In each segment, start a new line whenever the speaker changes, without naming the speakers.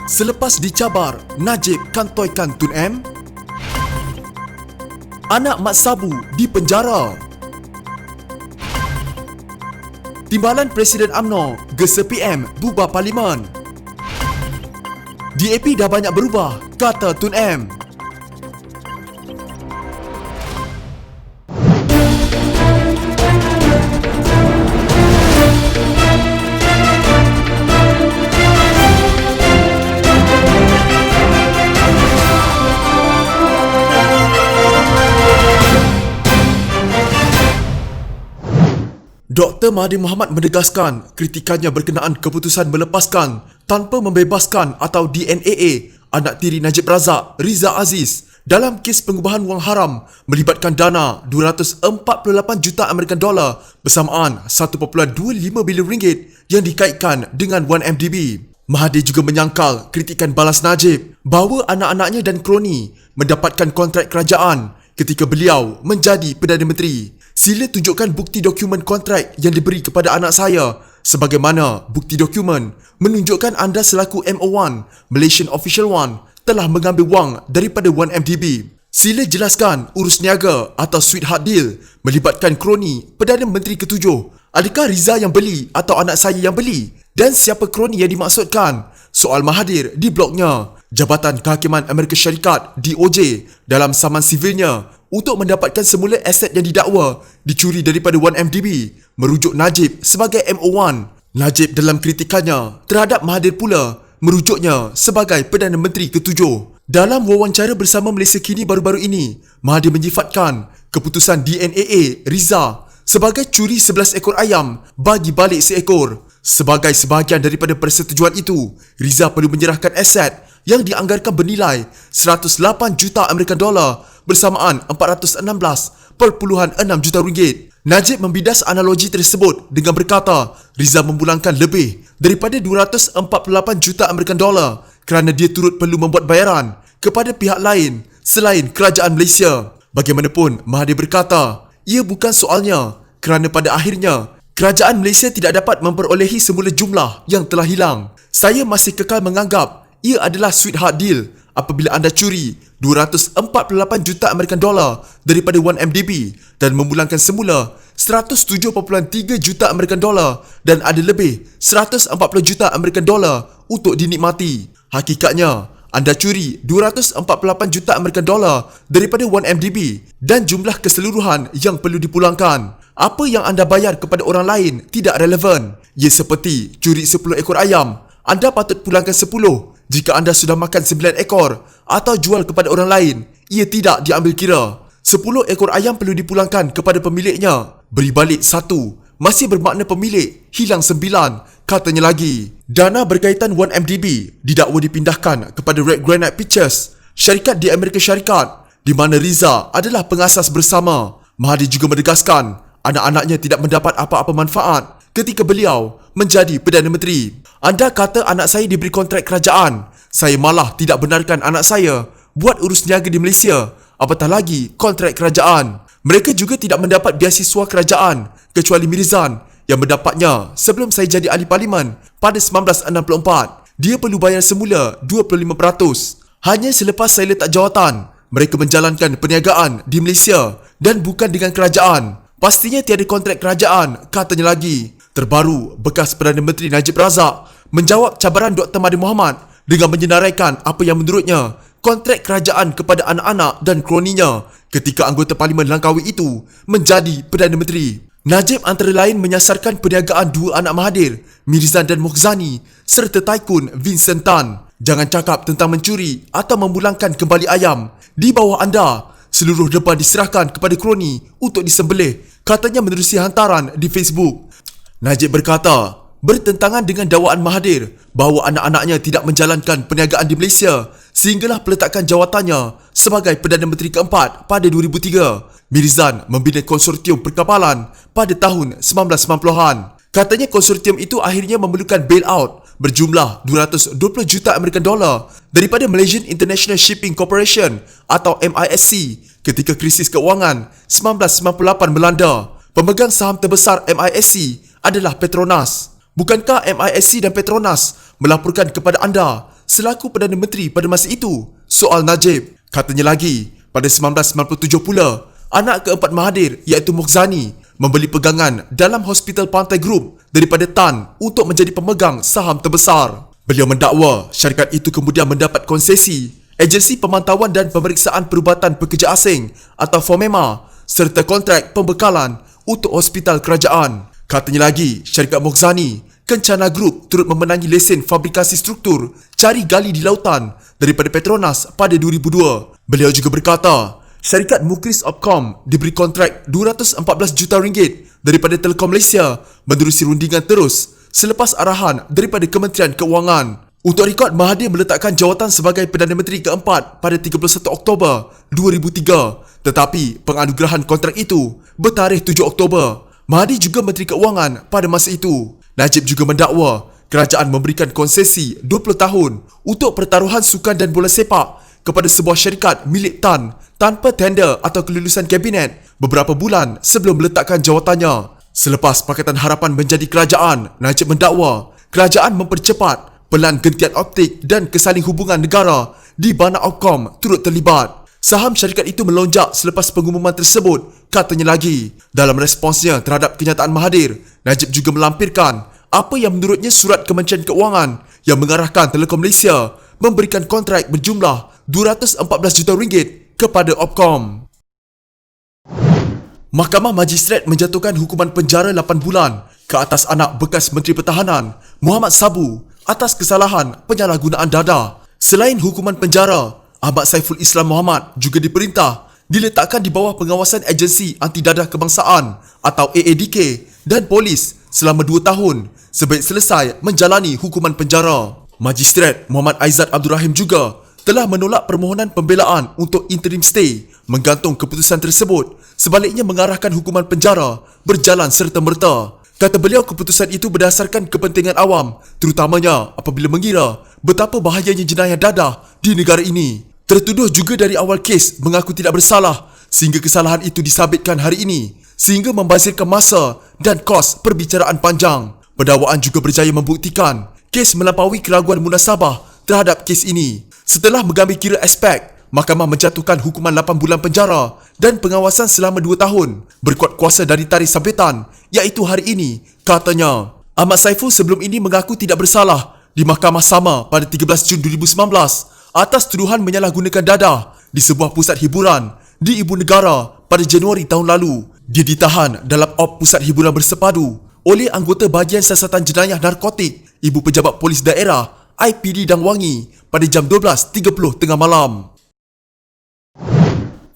Selepas dicabar, Najib kantoikan Tun M. Anak Mat Sabu dipenjara. Timbalan Presiden UMNO gesa PM bubar Parlimen. DAP dah banyak berubah, kata Tun M. Dr. Mahathir Mohamad menegaskan kritikannya berkenaan keputusan melepaskan tanpa membebaskan atau DNAA anak tiri Najib Razak, Riza Aziz dalam kes pengubahan wang haram melibatkan dana 248 juta American dollar bersamaan 1.25 bilion ringgit yang dikaitkan dengan 1MDB. Mahathir juga menyangkal kritikan balas Najib bahawa anak-anaknya dan kroni mendapatkan kontrak kerajaan ketika beliau menjadi Perdana Menteri. Sila tunjukkan bukti dokumen kontrak yang diberi kepada anak saya sebagaimana bukti dokumen menunjukkan anda selaku MO1, Malaysian Official 1 telah mengambil wang daripada 1MDB. Sila jelaskan urus niaga atau sweetheart deal melibatkan kroni Perdana Menteri ketujuh. Adakah Riza yang beli atau anak saya yang beli? Dan siapa kroni yang dimaksudkan? Soal Mahathir di blognya. Jabatan Kehakiman Amerika Syarikat DOJ dalam saman sivilnya untuk mendapatkan semula aset yang didakwa dicuri daripada 1MDB merujuk Najib sebagai MO1. Najib dalam kritikannya terhadap Mahathir pula merujuknya sebagai Perdana Menteri ketujuh. Dalam wawancara bersama Malaysia Kini baru-baru ini, Mahathir menyifatkan keputusan DNAA Riza sebagai curi 11 ekor ayam bagi balik seekor. Sebagai sebahagian daripada persetujuan itu, Riza perlu menyerahkan aset yang dianggarkan bernilai 108 juta American dollar bersamaan 416.6 juta ringgit. Najib membidas analogi tersebut dengan berkata Riza memulangkan lebih daripada 248 juta American dollar kerana dia turut perlu membuat bayaran kepada pihak lain selain kerajaan Malaysia. Bagaimanapun, Mahathir berkata, ia bukan soalnya kerana pada akhirnya kerajaan Malaysia tidak dapat memperolehi semula jumlah yang telah hilang. Saya masih kekal menganggap ia adalah sweetheart deal apabila anda curi 248 juta American dollar daripada 1MDB dan memulangkan semula 107.3 juta American dollar dan ada lebih 140 juta American dollar untuk dinikmati. Hakikatnya, anda curi 248 juta American dollar daripada 1MDB dan jumlah keseluruhan yang perlu dipulangkan. Apa yang anda bayar kepada orang lain tidak relevan. Ia seperti curi 10 ekor ayam. Anda patut pulangkan 10 jika anda sudah makan 9 ekor atau jual kepada orang lain. Ia tidak diambil kira. 10 ekor ayam perlu dipulangkan kepada pemiliknya. Beri balik 1 masih bermakna pemilik hilang 9, katanya lagi. Dana berkaitan 1MDB didakwa dipindahkan kepada Red Granite Pictures, syarikat di Amerika Syarikat di mana Riza adalah pengasas bersama. Mahathir juga menegaskan anak-anaknya tidak mendapat apa-apa manfaat ketika beliau menjadi Perdana Menteri. Anda kata anak saya diberi kontrak kerajaan. Saya malah tidak benarkan anak saya buat urus niaga di Malaysia, apatah lagi kontrak kerajaan. Mereka juga tidak mendapat biasiswa kerajaan kecuali Mirzan yang mendapatnya sebelum saya jadi ahli parlimen pada 1964. Dia perlu bayar semula 25%. Hanya selepas saya letak jawatan, mereka menjalankan perniagaan di Malaysia dan bukan dengan kerajaan. Pastinya tiada kontrak kerajaan, katanya lagi. Terbaru, bekas Perdana Menteri Najib Razak menjawab cabaran Dr. Mahathir Mohamad dengan menyenaraikan apa yang menurutnya kontrak kerajaan kepada anak-anak dan kroninya ketika anggota Parlimen Langkawi itu menjadi Perdana Menteri. Najib antara lain menyasarkan perniagaan dua anak Mahathir, Mirzan dan Mukhzani serta Taikun Vincent Tan. Jangan cakap tentang mencuri atau memulangkan kembali ayam. Di bawah anda, seluruh depan diserahkan kepada kroni untuk disembelih, katanya menerusi hantaran di Facebook. Najib berkata, bertentangan dengan dakwaan Mahathir bahawa anak-anaknya tidak menjalankan perniagaan di Malaysia sehinggalah peletakan jawatannya sebagai Perdana Menteri keempat pada 2003. Mirzan membina konsortium perkapalan pada tahun 1990-an. Katanya konsortium itu akhirnya memerlukan bailout berjumlah 220 juta American dollar daripada Malaysian International Shipping Corporation atau MISC ketika krisis keuangan 1998 melanda. Pemegang saham terbesar MISC adalah Petronas. Bukankah MISC dan Petronas melaporkan kepada anda selaku Perdana Menteri pada masa itu soal Najib. Katanya lagi, pada 1997 pula, anak keempat Mahathir iaitu Mokhzani membeli pegangan dalam Hospital Pantai Group daripada Tan untuk menjadi pemegang saham terbesar. Beliau mendakwa syarikat itu kemudian mendapat konsesi Agensi Pemantauan dan Pemeriksaan Perubatan Pekerja Asing atau FOMEMA serta kontrak pembekalan untuk hospital kerajaan. Katanya lagi, syarikat Mokhzani Kencana Group turut memenangi lesen fabrikasi struktur cari gali di lautan daripada Petronas pada 2002. Beliau juga berkata, syarikat Mukris Opcom diberi kontrak 214 juta ringgit daripada Telekom Malaysia menerusi rundingan terus selepas arahan daripada Kementerian Keuangan. Untuk rekod, Mahathir meletakkan jawatan sebagai Perdana Menteri keempat pada 31 Oktober 2003, tetapi penganugerahan kontrak itu bertarikh 7 Oktober. Mahathir juga Menteri Keuangan pada masa itu. Najib juga mendakwa kerajaan memberikan konsesi 20 tahun untuk pertaruhan sukan dan bola sepak kepada sebuah syarikat milik Tan tanpa tender atau kelulusan kabinet beberapa bulan sebelum meletakkan jawatannya. Selepas Pakatan Harapan menjadi kerajaan, Najib mendakwa kerajaan mempercepat pelan gentian optik dan kesaling hubungan negara di Bana Opcom turut terlibat. Saham syarikat itu melonjak selepas pengumuman tersebut, katanya lagi. Dalam responsnya terhadap kenyataan Mahathir, Najib juga melampirkan apa yang menurutnya surat Kementerian Keuangan yang mengarahkan Telekom Malaysia memberikan kontrak berjumlah 214 juta ringgit kepada Opcom. Mahkamah Majistret menjatuhkan hukuman penjara 8 bulan ke atas anak bekas Menteri Pertahanan Muhammad Sabu atas kesalahan penyalahgunaan dada. Selain hukuman penjara, Ahmad Saiful Islam Muhammad juga diperintah diletakkan di bawah pengawasan Agensi Anti Dadah Kebangsaan atau AADK dan polis selama 2 tahun sebaik selesai menjalani hukuman penjara. Magistrat Muhammad Aizat Abdul Rahim juga telah menolak permohonan pembelaan untuk interim stay menggantung keputusan tersebut, sebaliknya mengarahkan hukuman penjara berjalan serta-merta. Kata beliau, keputusan itu berdasarkan kepentingan awam, terutamanya apabila mengira betapa bahayanya jenayah dadah di negara ini. Tertuduh juga dari awal kes mengaku tidak bersalah sehingga kesalahan itu disabitkan hari ini sehingga membazirkan masa dan kos perbicaraan panjang. Pendakwaan juga berjaya membuktikan kes melampaui keraguan munasabah terhadap kes ini. Setelah mengambil kira aspek, mahkamah menjatuhkan hukuman 8 bulan penjara dan pengawasan selama 2 tahun berkuat kuasa dari tarikh sambutan iaitu hari ini, katanya. Ahmad Saiful sebelum ini mengaku tidak bersalah di mahkamah sama pada 13 Jun 2019 atas tuduhan menyalahgunakan dadah di sebuah pusat hiburan di Ibu Negara pada Januari tahun lalu. Dia ditahan dalam op pusat hiburan bersepadu oleh anggota Bahagian Siasatan Jenayah Narkotik Ibu Pejabat Polis Daerah IPD Dang Wangi pada jam 12.30 tengah malam.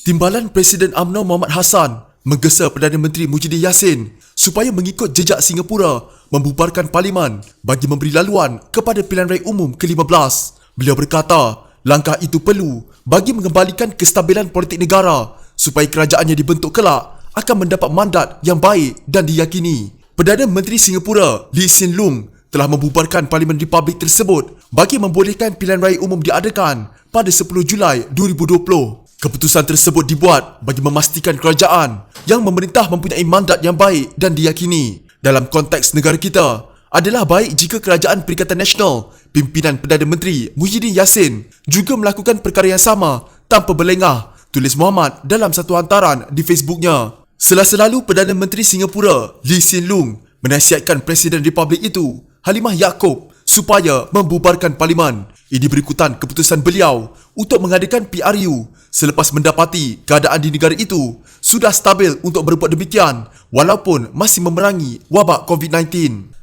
Timbalan Presiden UMNO Muhammad Hassan menggesa Perdana Menteri Muhyiddin Yassin supaya mengikut jejak Singapura membubarkan parlimen bagi memberi laluan kepada pilihan raya umum ke-15. Beliau berkata, langkah itu perlu bagi mengembalikan kestabilan politik negara supaya kerajaannya dibentuk kelak akan mendapat mandat yang baik dan diyakini. Perdana Menteri Singapura Lee Hsien Loong telah membubarkan Parlimen Republik tersebut bagi membolehkan pilihan raya umum diadakan pada 10 Julai 2020. Keputusan tersebut dibuat bagi memastikan kerajaan yang memerintah mempunyai mandat yang baik dan diyakini. Dalam konteks negara kita, adalah baik jika Kerajaan Perikatan Nasional pimpinan Perdana Menteri Muhyiddin Yassin juga melakukan perkara yang sama tanpa berlengah, tulis Muhammad dalam satu hantaran di Facebooknya. Selasa lalu, Perdana Menteri Singapura Lee Hsien Loong menasihatkan Presiden Republik itu Halimah Yacob supaya membubarkan parlimen. Ini berikutan keputusan beliau untuk mengadakan PRU selepas mendapati keadaan di negara itu sudah stabil untuk berbuat demikian walaupun masih memerangi wabak COVID-19.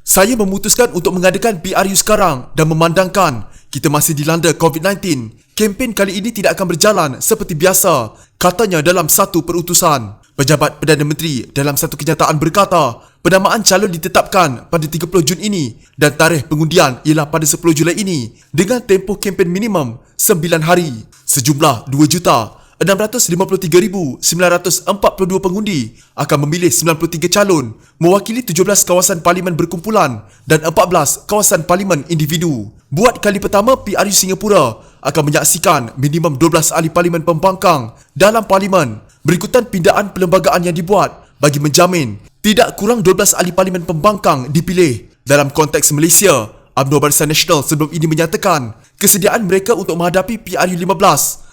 Saya memutuskan untuk mengadakan PRU sekarang dan memandangkan kita masih dilanda COVID-19. Kempen kali ini tidak akan berjalan seperti biasa, katanya dalam satu perutusan. Pejabat Perdana Menteri dalam satu kenyataan berkata, penamaan calon ditetapkan pada 30 Jun ini dan tarikh pengundian ialah pada 10 Julai ini dengan tempoh kempen minimum 9 hari. Sejumlah 2,653,942 pengundi akan memilih 93 calon mewakili 17 kawasan parlimen berkumpulan dan 14 kawasan parlimen individu. Buat kali pertama, PRU Singapura akan menyaksikan minimum 12 ahli parlimen pembangkang dalam parlimen berikutan pindaan perlembagaan yang dibuat bagi menjamin tidak kurang 12 ahli parlimen pembangkang dipilih. Dalam konteks Malaysia, UMNO Barisan Nasional sebelum ini menyatakan kesediaan mereka untuk menghadapi PRU15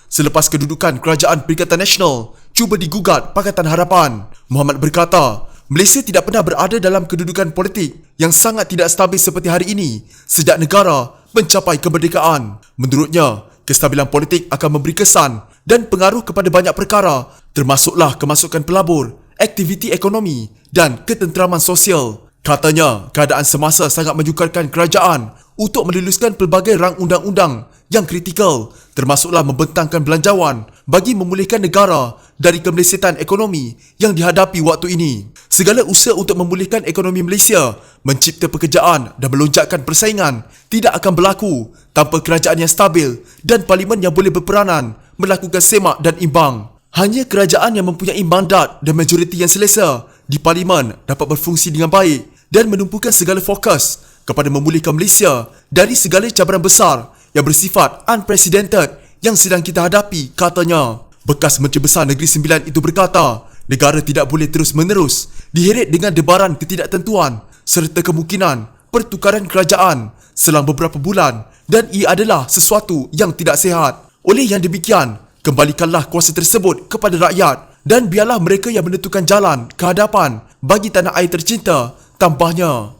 selepas kedudukan Kerajaan Perikatan Nasional cuba digugat Pakatan Harapan. Muhammad berkata, Malaysia tidak pernah berada dalam kedudukan politik yang sangat tidak stabil seperti hari ini sejak negara mencapai kemerdekaan. Menurutnya, kestabilan politik akan memberi kesan dan pengaruh kepada banyak perkara, termasuklah kemasukan pelabur, aktiviti ekonomi dan ketenteraman sosial. Katanya, keadaan semasa sangat menyukarkan kerajaan untuk meluluskan pelbagai rang undang-undang yang kritikal, termasuklah membentangkan belanjawan bagi memulihkan negara dari kemelesetan ekonomi yang dihadapi waktu ini. Segala usaha untuk memulihkan ekonomi Malaysia, mencipta pekerjaan dan melonjakkan persaingan tidak akan berlaku tanpa kerajaan yang stabil dan parlimen yang boleh berperanan melakukan semak dan imbang. Hanya kerajaan yang mempunyai mandat dan majoriti yang selesa di parlimen dapat berfungsi dengan baik dan menumpukan segala fokus kepada memulihkan Malaysia dari segala cabaran besar yang bersifat unprecedented yang sedang kita hadapi, katanya. Bekas Menteri Besar Negeri Sembilan itu berkata, negara tidak boleh terus-menerus diheret dengan debaran ketidaktentuan serta kemungkinan pertukaran kerajaan selang beberapa bulan dan ia adalah sesuatu yang tidak sihat. Oleh yang demikian, kembalikanlah kuasa tersebut kepada rakyat dan biarlah mereka yang menentukan jalan ke hadapan bagi tanah air tercinta, tambahnya.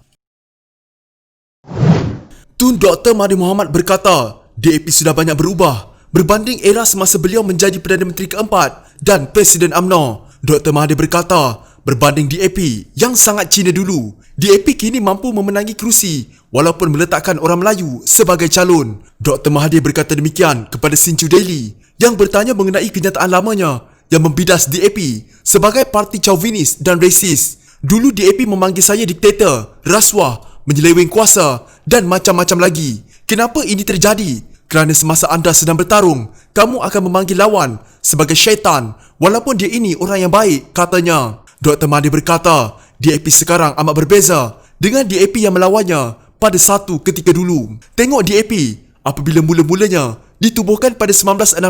Tun Dr. Mahathir Mohamad berkata, DAP sudah banyak berubah berbanding era semasa beliau menjadi Perdana Menteri keempat dan Presiden UMNO. Dr. Mahathir berkata, berbanding DAP yang sangat Cina dulu, DAP kini mampu memenangi kerusi walaupun meletakkan orang Melayu sebagai calon. Dr. Mahathir berkata demikian kepada Sinju Daily yang bertanya mengenai kenyataan lamanya yang membidas DAP sebagai parti chauvinis dan rasis. Dulu DAP memanggil saya diktator, rasuah, menyeleweng kuasa dan macam-macam lagi. Kenapa ini terjadi? Kerana semasa anda sedang bertarung, kamu akan memanggil lawan sebagai syaitan walaupun dia ini orang yang baik, katanya. Dr. Mahathir berkata, DAP sekarang amat berbeza dengan DAP yang melawannya pada satu ketika dulu. Tengok DAP apabila mula-mulanya ditubuhkan pada 1965,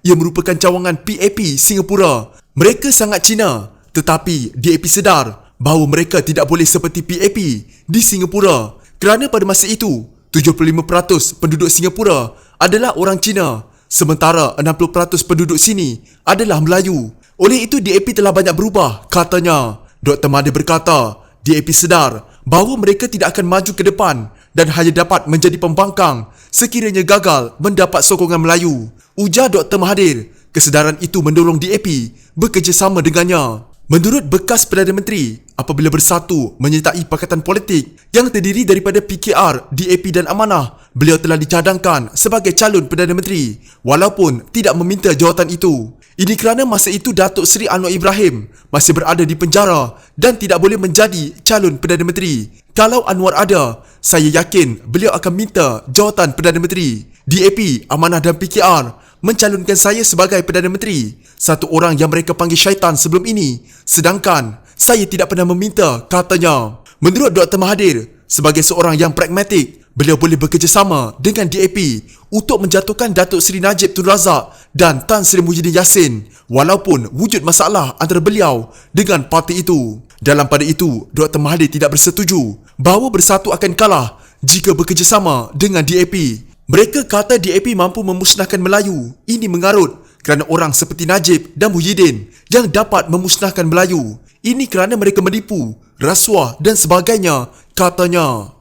ia merupakan cawangan PAP Singapura. Mereka sangat Cina, tetapi DAP sedar bahawa mereka tidak boleh seperti PAP di Singapura kerana pada masa itu 75% penduduk Singapura adalah orang Cina, sementara 60% penduduk sini adalah Melayu. Oleh itu DAP telah banyak berubah, katanya. Dr. Mahathir berkata, DAP sedar bahawa mereka tidak akan maju ke depan dan hanya dapat menjadi pembangkang sekiranya gagal mendapat sokongan Melayu. Ujar Dr. Mahathir, kesedaran itu mendorong DAP bekerjasama dengannya. Menurut bekas Perdana Menteri, apabila bersatu menyertai pakatan politik yang terdiri daripada PKR, DAP dan Amanah, beliau telah dicadangkan sebagai calon Perdana Menteri walaupun tidak meminta jawatan itu. Ini kerana masa itu Datuk Seri Anwar Ibrahim masih berada di penjara dan tidak boleh menjadi calon Perdana Menteri. Kalau Anwar ada, saya yakin beliau akan minta jawatan Perdana Menteri. DAP, Amanah dan PKR mencalonkan saya sebagai Perdana Menteri, satu orang yang mereka panggil syaitan sebelum ini, sedangkan saya tidak pernah meminta, katanya. Menurut Dr. Mahathir, sebagai seorang yang pragmatik, beliau boleh bekerjasama dengan DAP untuk menjatuhkan Datuk Seri Najib Tun Razak dan Tan Sri Muhyiddin Yassin walaupun wujud masalah antara beliau dengan parti itu. Dalam pada itu, Dr. Mahathir tidak bersetuju bahawa Bersatu akan kalah jika bekerjasama dengan DAP. Mereka kata DAP mampu memusnahkan Melayu. Ini mengarut kerana orang seperti Najib dan Muhyiddin yang dapat memusnahkan Melayu. Ini kerana mereka menipu, rasuah dan sebagainya, katanya.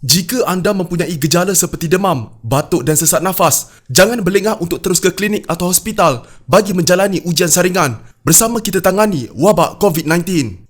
Jika anda mempunyai gejala seperti demam, batuk dan sesak nafas, jangan berlengah untuk terus ke klinik atau hospital bagi menjalani ujian saringan. Bersama kita tangani wabak COVID-19.